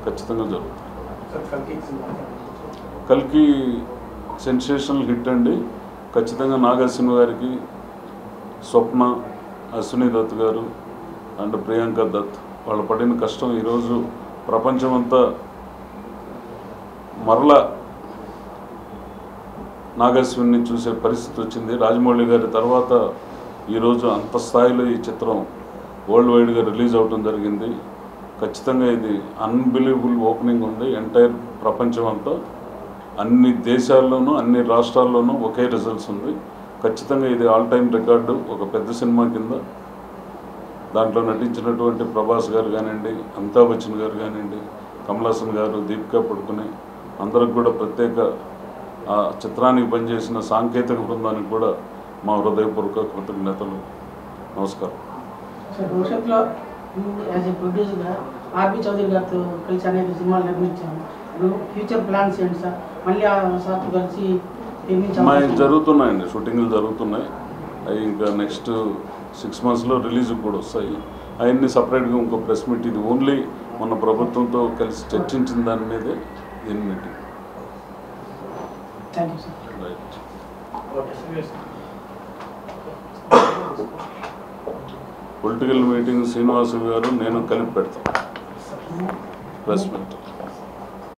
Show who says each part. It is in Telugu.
Speaker 1: ఖచ్చితంగా జరుగుతుంది. కల్కి సెన్సేషనల్ హిట్ అండి. ఖచ్చితంగా నాగార్జున గారికి, స్వప్న, అశ్విని దత్ గారు అండ్ ప్రియాంక దత్ వాళ్ళు పడిన కష్టం ఈరోజు ప్రపంచమంతా మరలా నాగార్జున్ని చూసే పరిస్థితి వచ్చింది. రాజమౌళి గారి తర్వాత ఈరోజు అంత స్థాయిలో ఈ చిత్రం వరల్డ్ వైడ్గా రిలీజ్ అవడం జరిగింది. ఖచ్చితంగా ఇది అన్బిలీవబుల్ ఓపెనింగ్ ఉంది. ఎంటైర్ ప్రపంచం అంతా అన్ని దేశాల్లోనూ అన్ని రాష్ట్రాల్లోనూ ఒకే రిజల్ట్స్ ఉంది. ఖచ్చితంగా ఇది ఆల్ టైమ్ రికార్డు, ఒక పెద్ద సినిమా కింద. దాంట్లో నటించినటువంటి ప్రభాస్ గారు కానివ్వండి, అమితాబ్ బచ్చన్ గారు కానివ్వండి, కమల్ హాసన్ గారు, దీపికా పడుకునే అందరికి కూడా ప్రత్యేక ఆ చిత్రానికి పనిచేసిన సాంకేతిక బృందానికి కూడా మా హృదయపూర్వక కృతజ్ఞతలు. నమస్కారం.
Speaker 2: భవిష్యత్తులో యాజ్ ఏ ప్రొడ్యూసర్గా ఆర్బి చౌదరి గారితో కలిసి అనేక సినిమాలు నిర్మించాము. ఫ్యూచర్ ప్లాన్స్ ఏంటి సార్? మళ్ళీ ఆ సార్తో కలిసి
Speaker 1: జరుగుతున్నాయండి, షూటింగ్లు జరుగుతున్నాయి. అవి ఇంకా నెక్స్ట్ 6 monthsలో రిలీజ్ కూడా వస్తాయి. అవన్నీ సపరేట్గా ఇంకో ప్రెస్ మీట్, ఇది ఓన్లీ మన ప్రభుత్వంతో కలిసి చర్చించిన దాని మీదే దీని meeting. Right. Political meeting Srinivasu గారు నేను కలిపి పెడతాం ప్రెస్ మీట్.